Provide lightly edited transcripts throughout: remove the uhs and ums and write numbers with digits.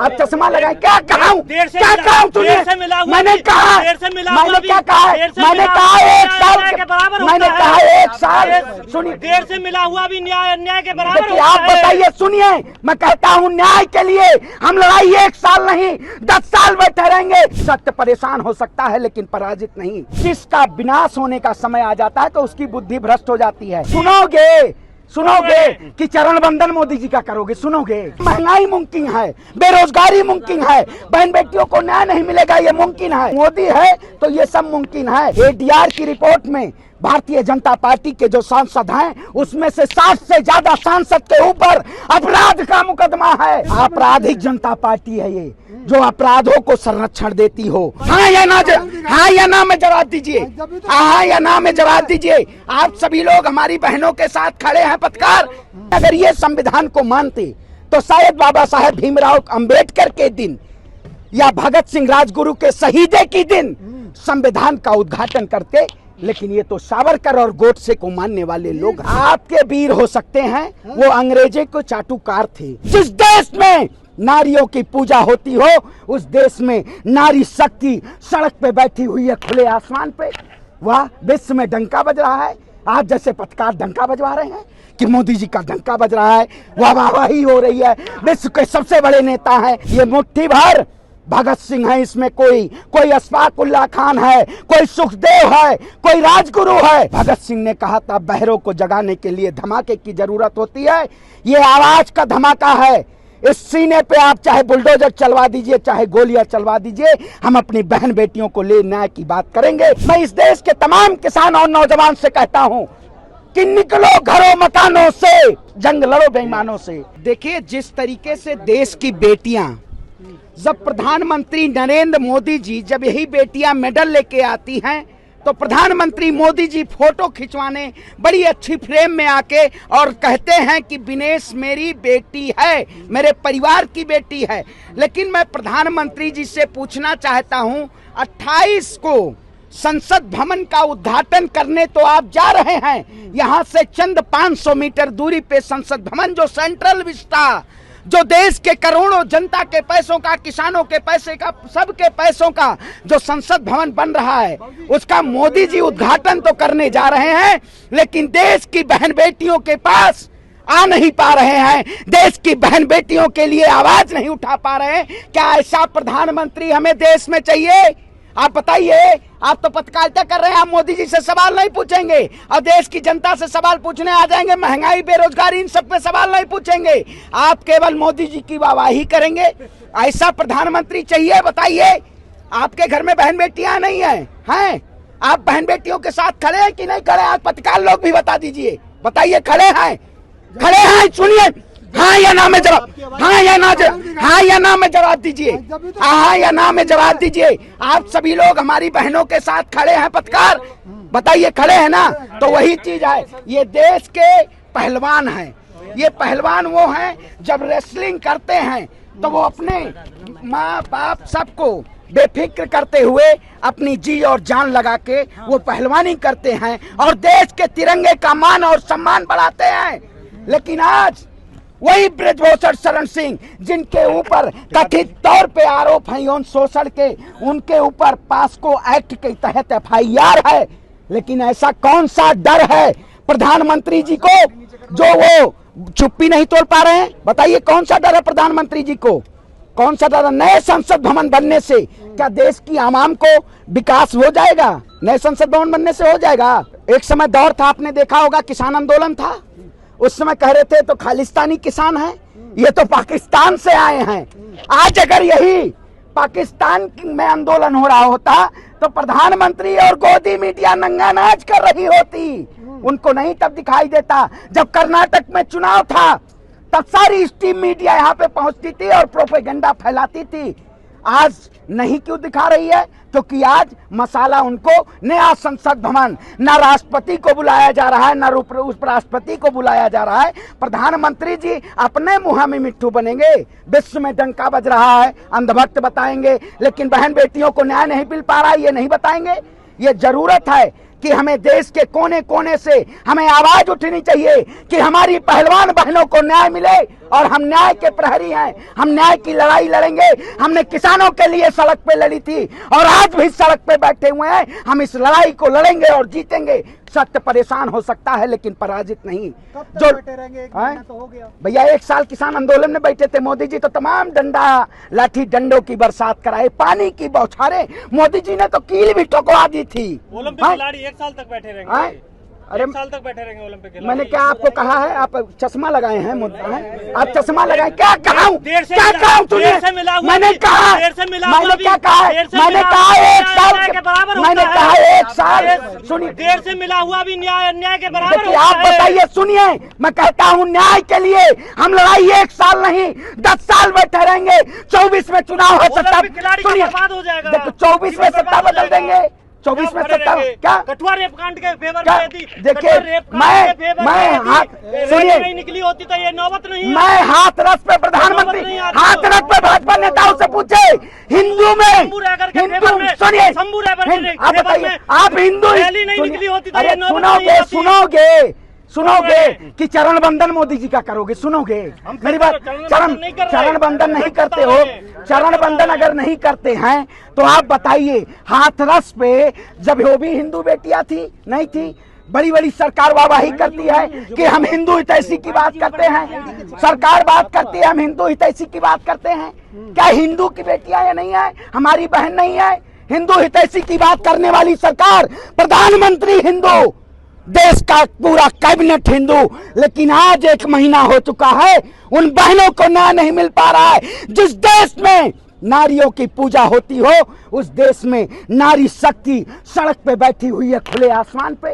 आप चश्मा लगाए। क्या कहा हूँ, क्या कहा हूँ तुमने? मैंने कहा, मैंने क्या कहा है? मैंने कहा 1 साल, मैंने कहा 1 साल। सुनिए, देर से मिला हुआ भी अन्याय के बराबर देखिए आप बताइए, सुनिए, मैं कहता हूँ न्याय के लिए हम लड़ाई 1 साल नहीं 10 साल में ठहरेंगे। सत्य परेशान हो सकता है लेकिन पराजित नहीं। जिसका विनाश होने का समय आ जाता है तो उसकी बुद्धि भ्रष्ट हो जाती है। सुनोगे कि चरण बंदन मोदी जी का करोगे, सुनोगे। महंगाई मुमकिन है, बेरोजगारी मुमकिन है, बहन बेटियों को न्याय नहीं मिलेगा, ये मुमकिन है। मोदी है तो ये सब मुमकिन है। एडीआर की रिपोर्ट में भारतीय जनता पार्टी के जो सांसद हैं उसमें से 60 से ज्यादा सांसद के ऊपर अपराध का मुकदमा है। आपराधिक जनता पार्टी है ये, जो अपराधों को संरक्षण देती हो। हाँ या ना, हाँ या ना में जवाब दीजिए, हाँ या ना में जवाब दीजिए। आप सभी लोग हमारी बहनों के साथ खड़े हैं पत्रकार। अगर ये संविधान को मानते तो शायद बाबा साहेब भीमराव अंबेडकर के दिन या भगत सिंह राजगुरु के शहीदे के दिन संविधान का उद्घाटन करते। लेकिन ये तो सावरकर और गोडसे को मानने वाले लोग। आपके वीर हो सकते हैं, वो अंग्रेजे को चाटुकार थे। जिस देश में नारियों की पूजा होती हो उस देश में नारी शक्ति सड़क पे बैठी हुई है खुले आसमान पे। वह विश्व में डंका बज रहा है। आप जैसे पत्रकार डंका बजवा रहे हैं कि मोदी जी का डंका बज रहा है, वाहवाही हो रही है, विश्व के सबसे बड़े नेता हैं। ये मुट्ठी भर भगत सिंह है, इसमें कोई अशफाक उल्लाह खान है, कोई सुखदेव है, कोई राजगुरु है। भगत सिंह ने कहा था बहरों को जगाने के लिए धमाके की जरूरत होती है। ये आवाज का धमाका है। इस सीने पे आप चाहे बुलडोजर चलवा दीजिए, चाहे गोलियां चलवा दीजिए, हम अपनी बहन बेटियों को ले न्याय की बात करेंगे। मैं इस देश के तमाम किसान और नौजवान से कहता हूँ कि निकलो घरों मकानों से, जंग लड़ो बेईमानों से। देखिए जिस तरीके से देश की बेटियां, जब प्रधानमंत्री नरेंद्र मोदी जी जब यही बेटियां मेडल लेके आती हैं तो प्रधानमंत्री मोदी जी फोटो खिंचवाने बड़ी अच्छी फ्रेम में आके और कहते हैं कि विनेश मेरी बेटी है, मेरे परिवार की बेटी है। लेकिन मैं प्रधानमंत्री जी से पूछना चाहता हूं, 28 को संसद भवन का उद्घाटन करने तो आप जा रहे हैं, यहां से चंद 500 मीटर दूरी पे संसद भवन जो सेंट्रल विस्टा, जो देश के करोड़ों जनता के पैसों का, किसानों के पैसे का, सबके पैसों का जो संसद भवन बन रहा है, उसका मोदी जी उद्घाटन तो करने जा रहे हैं लेकिन देश की बहन बेटियों के पास आ नहीं पा रहे हैं, देश की बहन बेटियों के लिए आवाज नहीं उठा पा रहे हैं। क्या ऐसा प्रधानमंत्री हमें देश में चाहिए? आप बताइए। आप तो पत्रकारिता कर रहे हैं, आप मोदी जी से सवाल नहीं पूछेंगे और देश की जनता से सवाल पूछने आ जाएंगे। महंगाई, बेरोजगारी, इन सब पे सवाल नहीं पूछेंगे। आप केवल मोदी जी की वाहवाही करेंगे। ऐसा प्रधानमंत्री चाहिए? बताइए। आपके घर में बहन बेटियां नहीं हैं? आप बहन बेटियों के साथ खड़े हैं कि नहीं खड़े? आप पत्रकार लोग भी बता दीजिए, बताइए खड़े हैं? खड़े हैं? सुनिए, हाँ या ना में जवाब, हाँ या ना में जवाब दीजिए, हाँ या ना में जवाब दीजिए। आप सभी लोग हमारी बहनों के साथ खड़े हैं पत्रकार, बताइए खड़े हैं ना? तो वही चीज है, ये देश के पहलवान हैं। ये पहलवान वो हैं जब रेसलिंग करते हैं तो वो अपने माँ बाप सबको बेफिक्र करते हुए अपनी जी और जान लगा के वो पहलवानी करते हैं और देश के तिरंगे का मान और सम्मान बढ़ाते हैं। लेकिन आज वही ब्रजभूषण शरण सिंह, जिनके ऊपर कथित तौर पे आरोप है यौन शोषण के, उनके ऊपर पास्को एक्ट के तहत FIR है। लेकिन ऐसा कौन सा डर है प्रधानमंत्री जी को जो वो चुप्पी नहीं तोड़ पा रहे हैं? बताइए कौन सा डर है प्रधानमंत्री जी को? कौन सा डर? नए संसद भवन बनने से क्या देश की आवाम को विकास हो जाएगा? नए संसद भवन बनने से हो जाएगा? एक समय दौर था, आपने देखा होगा, किसान आंदोलन था। उस समय कह रहे थे तो खालिस्तानी किसान हैं, ये तो पाकिस्तान से आए हैं। आज अगर यही पाकिस्तान में आंदोलन हो रहा होता तो प्रधानमंत्री और गोदी मीडिया नंगा नाच कर रही होती। उनको नहीं तब दिखाई देता। जब कर्नाटक में चुनाव था तब सारी स्ट्रीम मीडिया यहाँ पे पहुंचती थी और प्रोपेगेंडा फैलाती थी। आज नहीं क्यों दिखा रही है? क्योंकि आज मसाला उनको नया संसद भवन, न राष्ट्रपति को बुलाया जा रहा है, न उपराष्ट्रपति को बुलाया जा रहा है। प्रधानमंत्री जी अपने मुँह में मिट्ठू बनेंगे। विश्व में डंका बज रहा है, अंधभक्त बताएंगे, लेकिन बहन बेटियों को न्याय नहीं मिल पा रहा है, ये नहीं बताएंगे। ये जरूरत है कि हमें देश के कोने कोने से हमें आवाज उठनी चाहिए कि हमारी पहलवान बहनों को न्याय मिले, और हम न्याय के प्रहरी हैं, हम न्याय की लड़ाई लड़ेंगे। हमने किसानों के लिए सड़क पे लड़ी थी और आज भी सड़क पे बैठे हुए हैं। हम इस लड़ाई को लड़ेंगे और जीतेंगे। सत्य परेशान हो सकता है लेकिन पराजित नहीं। जो बैठे रहेंगे, एक महीना तो हो गया भैया, 1 साल किसान आंदोलन में बैठे थे। मोदी जी तो तमाम डंडा लाठी डंडों की बरसात कराए, पानी की बौछारें। मोदी जी ने तो कील भी ठोकवा दी थी। ओलंपिक खिलाड़ी 1 साल तक बैठे रहेंगे। अरे 1 साल तक बैठे रहेंगे ओलंपिक खिलाड़ी। मैंने क्या आपको कहा है? आप चश्मा लगाए हैं, मुद्दा है आप चश्मा लगाए। क्या कहा? क्या कहा? मैंने कहा, मैंने क्या कहा? मैंने कहा 1 साल के बराबर। मैंने कहा 1 साल। सुनिए, देर से मिला हुआ भी न्याय अन्याय के बराबर देखिए, आप बताइए, सुनिए, मैं कहता हूँ न्याय के लिए हम लड़ाई 1 साल नहीं 10 साल बैठे रहेंगे। 24 में चुनाव हो सकता है। सुनिए, हो जाएगा। देखो 24 में सत्ता बदल देंगे। 24 में सत्ता क्या? कठुआ रेप कांड के फेवर क्या? में थी। देखिए, मैं हाथ सुनिए, नहीं निकली होती तो ये नौबत नहीं। मैं हाथरस पे प्रधानमंत्री, हाथरस पे भाजपा नेताओं से पूछे, हिंदू में हिंदू, सुनिए, आप बताइए, आप हिंदू, अरे सुनोगे सुनोगे सुनोगे कि चरण बंदन मोदी जी का करोगे? सुनोगे मेरी बात? चरण बंदन नहीं करते हो। चरण बंदन अगर नहीं करते हैं तो आप बताइए, हाथरस पे जब वो भी हिंदू बेटियां थी, नहीं थी? बड़ी बड़ी सरकार वाहवाही करती है कि हम हिंदू हितैषी की बात करते हैं। सरकार बात करती है हम हिंदू हितैषी की बात करते हैं। क्या हिंदू की बेटियां ये नहीं है? हमारी बहन नहीं है? हिंदू हितैषी की बात करने वाली सरकार, प्रधानमंत्री हिंदू, देश का पूरा कैबिनेट हिंदू। लेकिन आज 1 महीना हो चुका है, उन बहनों को न्याय नहीं मिल पा रहा है। जिस देश में नारियों की पूजा होती हो, उस देश में नारी शक्ति सड़क पे बैठी हुई है, खुले आसमान पे।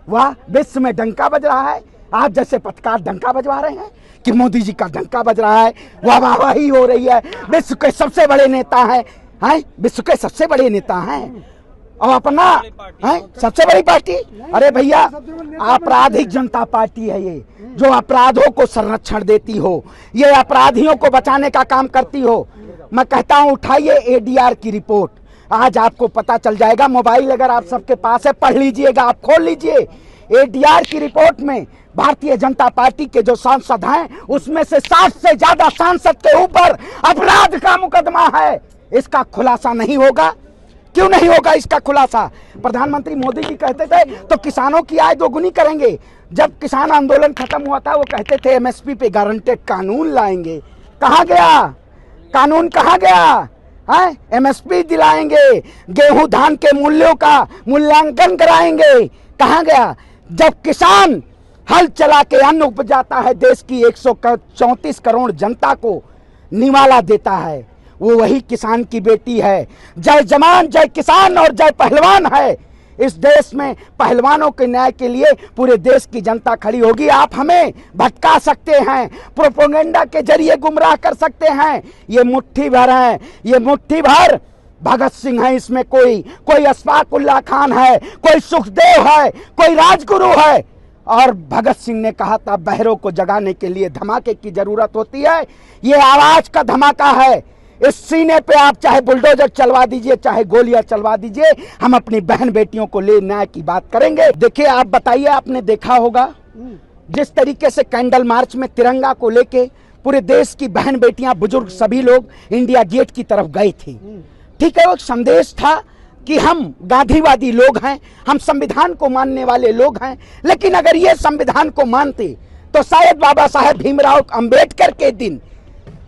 वाह, विश्व में डंका बज रहा है। आप जैसे पत्रकार डंका बजवा रहे हैं कि मोदी जी का डंका बज रहा है, वाहवाही हो रही है। विश्व के सबसे बड़े नेता हैं, विश्व के सबसे बड़े नेता हैं और अपना है सबसे बड़ी पार्टी। अरे भैया, आपराधिक जनता पार्टी है ये, जो अपराधों को संरक्षण देती हो, ये अपराधियों को बचाने का काम करती हो। मैं कहता हूं, उठाइए एडीआर की रिपोर्ट, आज आपको पता चल जाएगा। मोबाइल अगर आप सबके पास है, पढ़ लीजिएगा, आप खोल लीजिए। एडीआर की रिपोर्ट में भारतीय जनता पार्टी के जो सांसद हैं, उसमें से 60 से ज्यादा सांसद के ऊपर अपराध का मुकदमा है। इसका खुलासा नहीं होगा? क्यों नहीं होगा इसका खुलासा? प्रधानमंत्री मोदी जी कहते थे तो किसानों की आय दोगुनी करेंगे। जब किसान आंदोलन खत्म हुआ था, वो कहते थे एमएसपी पे गारंटेड कानून लाएंगे। कहाँ गया कानून? कहाँ गया? एमएसपी दिलाएंगे, गेहूं धान के मूल्यों का मूल्यांकन कराएंगे। कहाँ गया? जब किसान हल चला के अन्न उपजाता है, देश की 134 करोड़ जनता को निवाला देता है, वो वही किसान की बेटी है। जय जवान जय किसान और जय पहलवान है। इस देश में पहलवानों के न्याय के लिए पूरे देश की जनता खड़ी होगी। आप हमें भटका सकते हैं, प्रोपेगेंडा के जरिए गुमराह कर सकते हैं। ये मुट्ठी भर है, ये मुट्ठी भर भगत सिंह है, इसमें कोई अशफाक उल्लाह खान है, कोई सुखदेव है, कोई राजगुरु है। और भगत सिंह ने कहा था, बहरों को जगाने के लिए धमाके की जरूरत होती है। ये आवाज का धमाका है। इस सीने पे आप चाहे बुलडोजर चलवा दीजिए, चाहे गोलियां चलवा दीजिए, हम अपनी बहन बेटियों को ले न्याय की बात करेंगे। देखिए, आप बताइए, आपने देखा होगा जिस तरीके से कैंडल मार्च में तिरंगा को लेके पूरे देश की बहन बेटियां, बुजुर्ग सभी लोग इंडिया गेट की तरफ गए थे। ठीक है, वो एक संदेश था कि हम गांधीवादी लोग हैं, हम संविधान को मानने वाले लोग हैं। लेकिन अगर ये संविधान को मानते तो शायद बाबा साहेब भीमराव अंबेडकर के दिन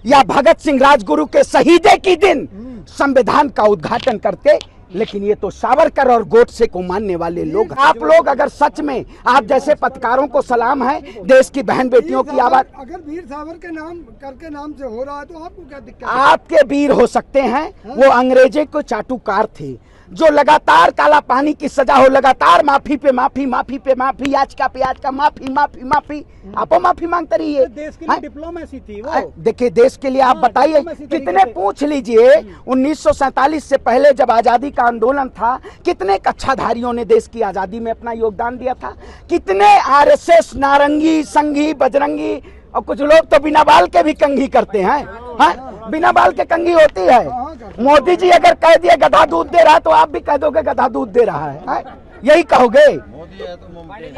या भगत सिंह राजगुरु के शहीदे की दिन संविधान का उद्घाटन करते। लेकिन ये तो सावरकर और गोडसे को मानने वाले लोग। आप लोग अगर सच में, आप जैसे पत्रकारों को सलाम है, देश की बहन बेटियों की आवाज, अगर वीर सावर के नाम करके नाम से हो रहा है तो आपको क्या दिक्कत? आपके वीर हो सकते हैं, वो अंग्रेजे को चाटुकार थे, जो लगातार काला पानी की सजा हो, लगातार माफी पे माफी, माफी पे माफी, याचिका पे याचिका, माफी माफी माफी, आपो माफी मांगते रहिए। देश के लिए डिप्लोमेसी थी वो। देखिए, देश के लिए आप बताइए, कितने पूछ लीजिए 1947 से पहले जब आजादी का आंदोलन था, कितने कच्छाधारियों ने देश की आजादी में अपना योगदान दिया था। कितने आरएसएस, नारंगी, संघी, बजरंगी, और कुछ लोग तो बिना बाल के भी कंघी करते हैं। बिना बाल के कंघी होती है। मोदी जी अगर कह दिए गधा दूध दे रहा है तो आप भी कह दोगे गधा दूध दे रहा है। यही कहोगे?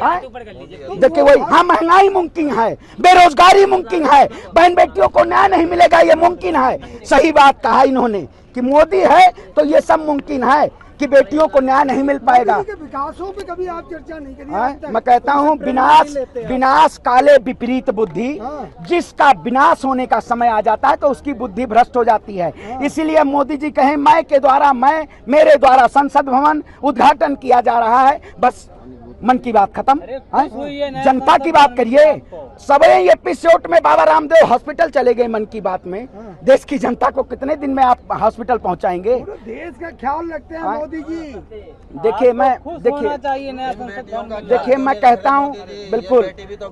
हाँ? देखिए वही, हाँ महंगाई मुमकिन है, बेरोजगारी मुमकिन है, बहन बेटियों को न्याय नहीं मिलेगा ये मुमकिन है। सही बात कहा इन्होंने कि मोदी है तो ये सब मुमकिन है कि बेटियों को न्याय नहीं मिल पाएगा। मोदी जी के विकासों पे कभी आप चर्चा नहीं करी? हाँ? आज तक मैं कहता हूँ उनसे विनाश प्रेरणा नहीं लेते आप। विनाश काले विपरीत बुद्धि, हाँ। जिसका विनाश होने का समय आ जाता है तो उसकी बुद्धि भ्रष्ट हो जाती है। हाँ। इसीलिए मोदी जी कहें मेरे द्वारा संसद भवन उद्घाटन किया जा रहा है, बस मन की बात खत्म। हाँ? जनता की बात करिए। सबे ये एपिसोड में बाबा रामदेव हॉस्पिटल चले गए मन की बात में। हाँ। देश की जनता को कितने दिन में आप हॉस्पिटल पहुंचाएंगे? पूरे देश का ख्याल रखते हैं हाँ। मोदी जी। देखिए देखिए मैं कहता हूँ बिल्कुल,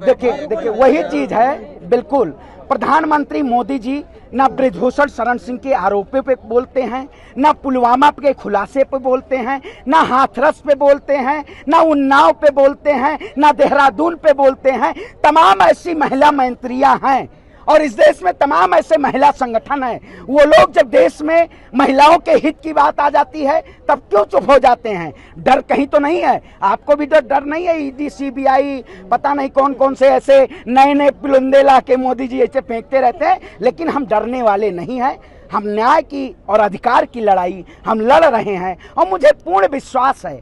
देखिए वही चीज है बिल्कुल। प्रधानमंत्री मोदी जी ना ब्रिजभूषण शरण सिंह के आरोपों पे बोलते हैं, ना पुलवामा के खुलासे पे बोलते हैं, ना हाथरस पे बोलते हैं, ना उन्नाव पे बोलते हैं, ना देहरादून पे बोलते हैं। तमाम ऐसी महिला मंत्रियां हैं और इस देश में तमाम ऐसे महिला संगठन हैं। वो लोग जब देश में महिलाओं के हित की बात आ जाती है तब क्यों चुप हो जाते हैं? डर कहीं तो नहीं है? आपको भी तो डर नहीं है? ईडी सीबीआई पता नहीं कौन कौन से ऐसे नए नए पुलंदे ला के मोदी जी ऐसे फेंकते रहते हैं, लेकिन हम डरने वाले नहीं हैं। हम न्याय की और अधिकार की लड़ाई हम लड़ रहे हैं और मुझे पूर्ण विश्वास है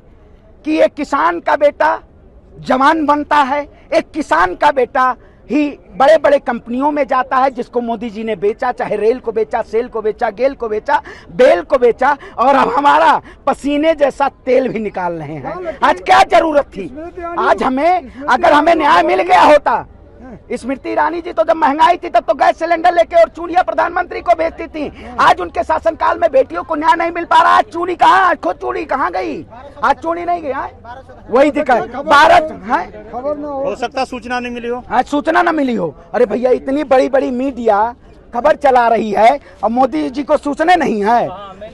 कि एक किसान का बेटा जवान बनता है, एक किसान का बेटा ही बड़े बड़े कंपनियों में जाता है, जिसको मोदी जी ने बेचा, चाहे रेल को बेचा, सेल को बेचा, गेल को बेचा, बेल को बेचा, और अब हमारा पसीने जैसा तेल भी निकाल रहे हैं। आज क्या जरूरत थी? आज अगर हमें न्याय मिल गया होता। स्मृति ईरानी जी तो जब महंगाई थी तब तो गैस सिलेंडर लेके और चूड़ियां प्रधानमंत्री को बेचती थी। आज उनके शासनकाल में बेटियों को न्याय नहीं मिल पा रहा। आज चूड़ी कहाँ, खुद चूड़ी कहाँ गई? आज चूड़ी नहीं गई। वही दिक्कत भारत है। खबर ना हो सकता सूचना नहीं मिली हो। आज सूचना न मिली हो। अरे भैया इतनी बड़ी बड़ी मीडिया खबर चला रही है और मोदी जी को सूचना नहीं है।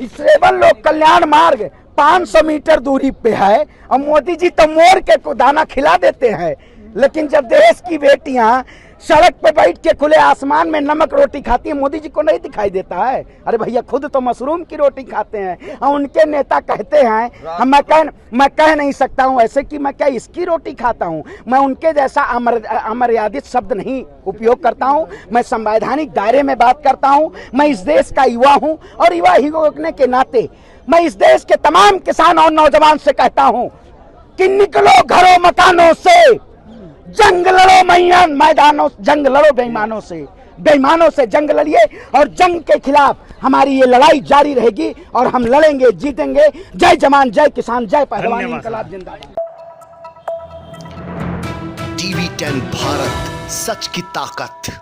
7 लोक कल्याण मार्ग 500 मीटर दूरी पे है और मोदी जी तो मोर के दाना खिला देते हैं, लेकिन जब देश की बेटियां सड़क पे बैठ के खुले आसमान में नमक रोटी खाती है, मोदी जी को नहीं दिखाई देता है? अरे भैया खुद तो मशरूम की रोटी खाते हैं और उनके नेता कहते हैं, मैं कह नहीं सकता हूं ऐसे कि मैं क्या इसकी रोटी खाता हूं। मैं उनके जैसा अमर्यादित शब्द नहीं उपयोग करता हूं। मैं संवैधानिक दायरे में बात करता हूं। मैं इस देश का युवा हूं और युवा ही होने के नाते मैं इस देश के तमाम किसान और नौजवान से कहता हूं कि निकलो घरों मकानों से, जंग लड़ो मैदानों, जंग लड़ो बेईमानों से जंग लड़िए और जंग के खिलाफ हमारी ये लड़ाई जारी रहेगी और हम लड़ेंगे, जीतेंगे। जय जवान, जय किसान, जय पहलवान, इंकलाब जिंदाबाद। TV10 भारत, सच की ताकत।